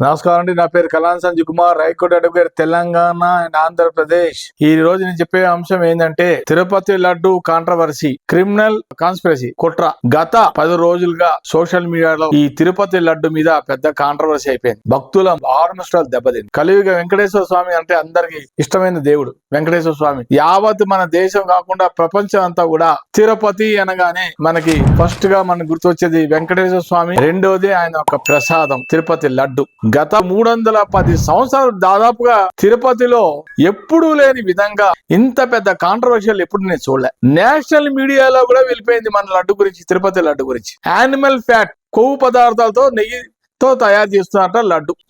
నమస్కారం అండి. నా పేరు Kalan Sanjay Kumar, high court advocate, Telangana and Andhra Pradesh. ఈ రోజు నేను చెప్పే అంశం ఏంటంటే Tirupati laddu controversy, criminal conspiracy, కుట్ర. గత 10 రోజులుగా సోషల్ మీడియాలో ఈ తిరుపతి లడ్డు మీద పెద్ద కాంట్రవర్సీ అయిపోయింది. భక్తుల ఆర్మస్ట్రాల్ దెబ్బతింది. కలియుగ వెంకటేశ్వర స్వామి అంటే అందరికి ఇష్టమైన దేవుడు వెంకటేశ్వర స్వామి. యావత్ మన దేశం కాకుండా ప్రపంచం అంతా కూడా తిరుపతి అనగానే మనకి ఫస్ట్ గా మనకు గుర్తొచ్చేది వెంకటేశ్వర స్వామి, రెండోది ఆయన ఒక ప్రసాదం తిరుపతి లడ్డు. గత 310 సంవత్సరాలు దాదాపుగా తిరుపతిలో ఎప్పుడూ లేని విధంగా ఇంత పెద్ద కాంట్రవర్షియల్ ఎప్పుడు నేను చూడలే. నేషనల్ మీడియాలో కూడా వెళ్ళిపోయింది మన లడ్డు గురించి, తిరుపతి లడ్డు గురించి. యానిమల్ ఫ్యాట్, కొవ్వు పదార్థాలతో నెయ్యితో తయారు చేస్తున్నారట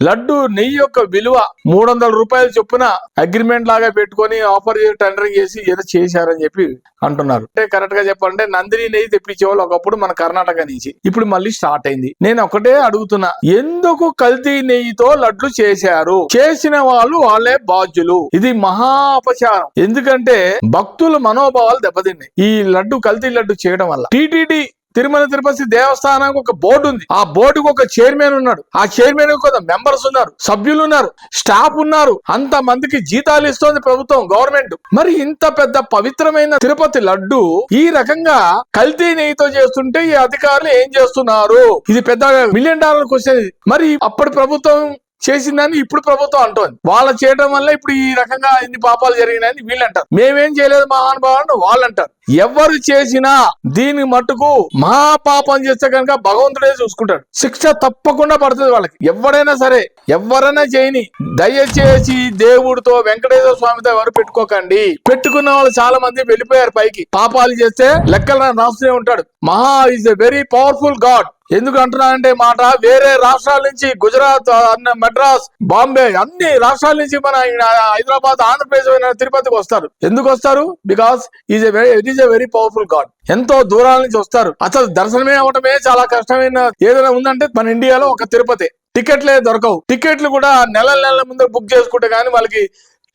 లడ్డు నెయ్యి యొక్క విలువ 300 రూపాయలు చొప్పున అగ్రిమెంట్ లాగా పెట్టుకొని ఆఫర్ టెండరింగ్ చేసి ఏదో చేశారని చెప్పి అంటున్నారు. అంటే కరెక్ట్ గా చెప్పాలంటే నందిని నెయ్యి తెప్పించేవాళ్ళు ఒకప్పుడు మన కర్ణాటక నుంచి, ఇప్పుడు మళ్ళీ స్టార్ట్ అయింది. నేను ఒకటే అడుగుతున్నా, ఎందుకు కల్తీ నెయ్యితో లడ్లు చేశారు? చేసిన వాళ్ళు వాళ్ళే బాధ్యులు. ఇది మహా అపచారం. ఎందుకంటే భక్తుల మనోభావాలు దెబ్బతిన్నాయి ఈ లడ్డు, కల్తీ లడ్డు చేయడం వల్ల. టిటిడి తిరుమల తిరుపతి దేవస్థానానికి ఒక బోర్డు ఉంది. ఆ బోర్డుకు ఒక చైర్మన్ ఉన్నాడు. ఆ చైర్మన్ కొంత మెంబర్స్ ఉన్నారు, సభ్యులు ఉన్నారు, స్టాఫ్ ఉన్నారు. అంత మందికి జీతాలు ఇస్తోంది ప్రభుత్వం, గవర్నమెంట్. మరి ఇంత పెద్ద పవిత్రమైన తిరుపతి లడ్డు ఈ రకంగా కల్తీ నెయ్యితో చేస్తుంటే ఈ అధికారులు ఏం చేస్తున్నారు? ఇది పెద్ద $1 మిలియన్ క్వశ్చన్. మరి అప్పటి ప్రభుత్వం చేసిందని ఇప్పుడు ప్రభుత్వం అంటోంది. వాళ్ళ చేయడం వల్ల ఇప్పుడు ఈ రకంగా ఇన్ని పాపాలు జరిగినాయని వీళ్ళు అంటారు. మేమేం చేయలేదు మహానుభావులు వాళ్ళు అంటారు. ఎవరు చేసినా దీని మట్టుకు మహాపాపం చేస్తే కనుక భగవంతుడే చూసుకుంటాడు. శిక్ష తప్పకుండా పడుతుంది వాళ్ళకి. ఎవరైనా సరే, ఎవరైనా చేయని, దయచేసి దేవుడితో, వెంకటేశ్వర స్వామితో ఎవరు పెట్టుకోకండి. పెట్టుకున్న వాళ్ళు చాలా మంది వెళ్ళిపోయారు పైకి. పాపాలు చేస్తే లెక్కలు రాస్తూనే ఉంటాడు. మహా is a very powerful God. ఎందుకు అంటున్నానంటే మాట, వేరే రాష్ట్రాల నుంచి, గుజరాత్, మద్రాస్, బాంబే, అన్ని రాష్ట్రాల నుంచి మన హైదరాబాద్, ఆంధ్రప్రదేశ్, తిరుపతికి వస్తారు. ఎందుకు వస్తారు? Because it is a very powerful God. ఎంతో దూరాల నుంచి వస్తారు. అసలు దర్శనమే అవటమే చాలా కష్టమైన ఏదైనా ఉందంటే మన ఇండియాలో ఒక తిరుపతి. టికెట్లే దొరకవు. టికెట్లు కూడా నెలల ముందు బుక్ చేసుకుంటే గానీ వాళ్ళకి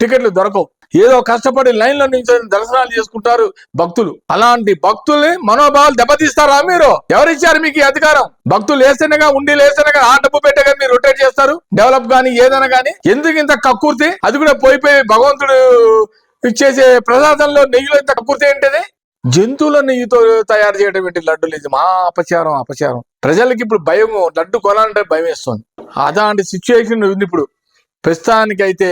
టికెట్లు దొరకవు. ఏదో కష్టపడి లైన్లో నుంచి దర్శనాలు చేసుకుంటారు భక్తులు. అలాంటి భక్తుల్ని మనోభావాలు దెబ్బతీస్తారా మీరు? ఎవరిచ్చారు మీకు ఈ అధికారం? భక్తులు వేస్తేనేగా, ఉండి లేస్తేనేగా, ఆ డబ్బు పెట్టేగా మీరు రొటేట్ చేస్తారు. డెవలప్ గానీ ఏదైనా గానీ. ఎందుకు ఇంత కక్కుర్తి? అది కూడా పోయిపోయి భగవంతుడు ఇచ్చేసే ప్రసాదంలో నెయ్యిలో ఇంత కక్కుర్తి ఏంటిది? జంతువుల నెయ్యితో తయారు చేయడం ఏంటి లడ్డులు? ఇది మా అపచారం. ప్రజలకి ఇప్పుడు భయం, లడ్డు కొనాలంటే భయం వేస్తుంది. అలాంటి సిచ్యువేషన్ ఉంది ఇప్పుడు ప్రస్తుతానికైతే.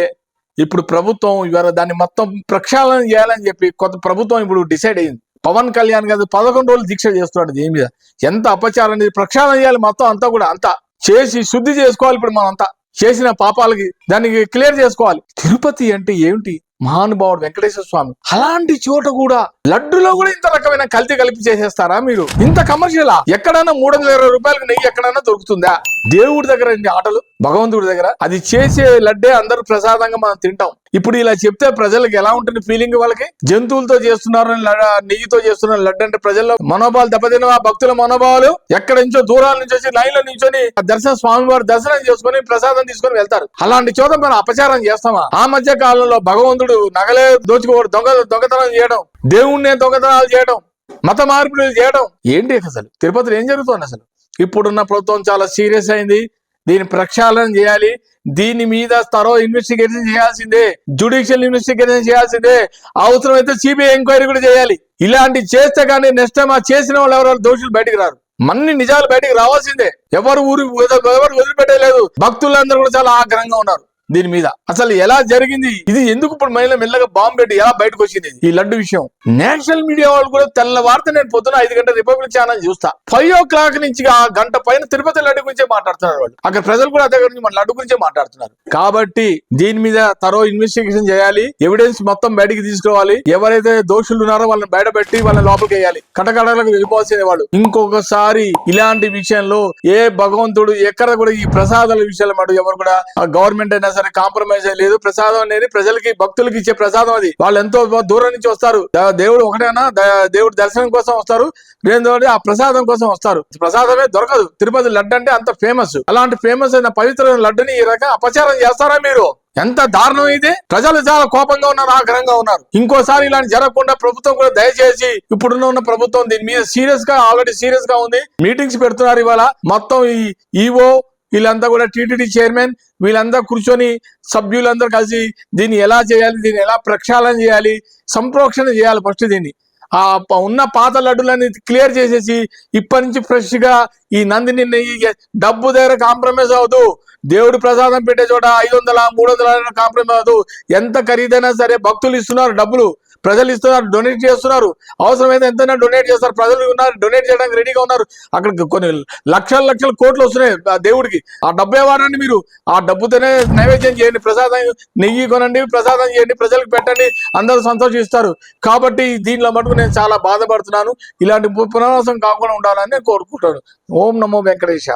ఇప్పుడు ప్రభుత్వం ఇవాళ దాన్ని మొత్తం ప్రక్షాళన చేయాలని చెప్పి కొత్త ప్రభుత్వం ఇప్పుడు డిసైడ్ అయింది. పవన్ కళ్యాణ్ గారు 11 రోజులు దీక్ష చేస్తున్నాడు దీని మీద. ఎంత అపచారం అనేది! ప్రక్షాళన చేయాలి మొత్తం అంతా కూడా. అంతా చేసి శుద్ధి చేసుకోవాలి. ఇప్పుడు మనం అంతా చేసిన పాపాలకి దానికి క్లియర్ చేసుకోవాలి. తిరుపతి అంటే ఏమిటి? మహానుభావుడు వెంకటేశ్వర స్వామి. అలాంటి చోట కూడా లడ్డులో కూడా ఇంత రకమైన కల్తీ కలిపి చేసేస్తారా మీరు? ఇంత కమర్షియలా? ఎక్కడైనా 320 రూపాయలకు నెయ్యి ఎక్కడైనా దొరుకుతుందా? దేవుడి దగ్గర ఇన్ని ఆటలు, భగవంతుడి దగ్గర. అది చేసే లడ్డే అందరూ ప్రసాదంగా మనం తింటాం. ఇప్పుడు ఇలా చెప్తే ప్రజలకు ఎలా ఉంటుంది ఫీలింగ్? వాళ్ళకి జంతువులతో చేస్తున్నారు, నెయ్యితో చేస్తున్నారు లడ్డు అంటే ప్రజల్లో మనోభావాలు దెబ్బతిన్న భక్తుల మనోభావాలు ఎక్కడి నుంచో దూరాల నుంచి వచ్చి లైన్లో నించొని స్వామివారి దర్శనం చేసుకుని ప్రసాదం తీసుకుని వెళ్తారు. అలాంటి చోట మనం అపచారం చేస్తామా? ఆ మధ్య కాలంలో భగవంతుడు నగలే దోచుకోవడం, దొంగతనం చేయడం, దేవుణ్ణే దొంగతనాలు చేయడం, మత మార్పులు చేయడం ఏంటి? అసలు తిరుపతిలో ఏం జరుగుతుంది? అసలు ఇప్పుడున్న ప్రభుత్వం చాలా సీరియస్ అయింది. దీన్ని ప్రక్షాళన చేయాలి. దీని మీద థరో ఇన్వెస్టిగేషన్ చేయాల్సిందే, జ్యుడిషియల్ ఇన్వెస్టిగేషన్ చేయాల్సిందే. అవసరమైతే సిబిఐ ఎంక్వైరీ కూడా చేయాలి. ఇలాంటి చేస్తే కానీ నెక్స్ట్ టైం ఆ చేసిన వాళ్ళు ఎవరు దోషులు బయటకు రారు. మన్ని నిజాలు బయటకు రావాల్సిందే. ఎవరు వదిలిపెట్టలేదు. భక్తులందరూ కూడా చాలా ఆగ్రహంగా ఉన్నారు దీని మీద. అసలు ఎలా జరిగింది ఇది? ఎందుకు ఇప్పుడు మహిళ మెల్లగా బాంబు పెట్టి ఎలా బయటకు వచ్చింది ఈ లడ్డు విషయం? నేషనల్ మీడియా వాళ్ళు కూడా తెల్లవారితే నేను పొద్దున 5 గంటల రిపబ్లిక్ ఛానల్ చూస్తా. 5 o'clock నుంచి ఆ గంట పైన తిరుపతి లడ్డు గురించే మాట్లాడుతున్నారు వాళ్ళు. అక్కడ ప్రజలు కూడా అదే గురించి మన లడ్డు గురించే మాట్లాడుతున్నారు. కాబట్టి దీని మీద థరో ఇన్వెస్టిగేషన్ చేయాలి. ఎవిడెన్స్ మొత్తం బయటికి తీసుకోవాలి. ఎవరైతే దోషులు ఉన్నారో వాళ్ళని బయట పెట్టి వాళ్ళని లోపలికి వేయాలి. కటకటాలకు వెళ్ళిపోవాల్సిన వాళ్ళు. ఇంకొకసారి ఇలాంటి విషయంలో ఏ భగవంతుడు ఎక్కడ కూడా ఈ ప్రసాదాల విషయాలు మాట ఎవరు కూడా గవర్నమెంట్ అయినా సరే కాంప్రమైజ్ లేదు. ప్రసాదం అనేది ప్రజలకి, భక్తులకి ఇచ్చే ప్రసాదం. అది వాళ్ళు ఎంతో దూరం నుంచి వస్తారు. దేవుడు ఒకటేనా? దేవుడు దర్శనం కోసం వస్తారు, రెండోది ఆ ప్రసాదం కోసం వస్తారు. ప్రసాదమే దొరకదు. తిరుపతి లడ్డు అంటే అంత ఫేమస్. అలాంటి ఫేమస్ అయిన పవిత్రమైన లడ్డుని ఈ రకంగా అపచారం చేస్తారా మీరు? ఎంత దారుణం ఇది! ప్రజలు చాలా కోపంగా ఉన్నారు, ఆగ్రహంగా ఉన్నారు. ఇంకోసారి ఇలాంటి జరగకుండా ప్రభుత్వం కూడా దయచేసి, ఇప్పుడున్న ప్రభుత్వం దీని మీద సీరియస్ గా, ఆల్రెడీ సీరియస్ గా ఉంది. మీటింగ్స్ పెడుతున్నారు ఇవాళ. మొత్తం ఈ ఈవో, వీళ్ళంతా కూడా టీటీడీ చైర్మన్ వీళ్ళంతా కూర్చొని సభ్యులందరూ కలిసి దీన్ని ఎలా చేయాలి, దీన్ని ఎలా ప్రక్షాళన చేయాలి, సంప్రోక్షణ చేయాలి. ఫస్ట్ దీన్ని ఉన్న పాత లడ్డులన్నీ క్లియర్ చేసేసి ఇప్పటి నుంచి ఫ్రెష్ గా ఈ నందిని నెయ్యి డబ్బు దగ్గర కాంప్రమైజ్ అవద్దు. దేవుడు ప్రసాదం పెట్టే చోట 500 300 కాంప్రమైజ్ అవద్దు. ఎంత ఖరీదైనా సరే భక్తులు ఇస్తున్నారు, డబ్బులు ప్రజలు ఇస్తున్నారు, డొనేట్ చేస్తున్నారు. అవసరమైతే ఎంతైనా డొనేట్ చేస్తారు. ప్రజలు ఉన్నారు, డొనేట్ చేయడానికి రెడీగా ఉన్నారు. అక్కడ కొన్ని లక్షల కోట్లు వస్తున్నాయి ఆ దేవుడికి. ఆ డబ్బు వాడండి, మీరు ఆ డబ్బుతోనే నైవేద్యం చేయండి, ప్రసాదం నెయ్యి కొనండి, ప్రసాదం చేయండి, ప్రజలకు పెట్టండి, అందరూ సంతోషిస్తారు. కాబట్టి దీనిలో మటుకు నేను చాలా బాధపడుతున్నాను. ఇలాంటి పునరావాసం కాకుండా ఉండాలని నేను కోరుకుంటాను. ఓం నమో వెంకటేశ.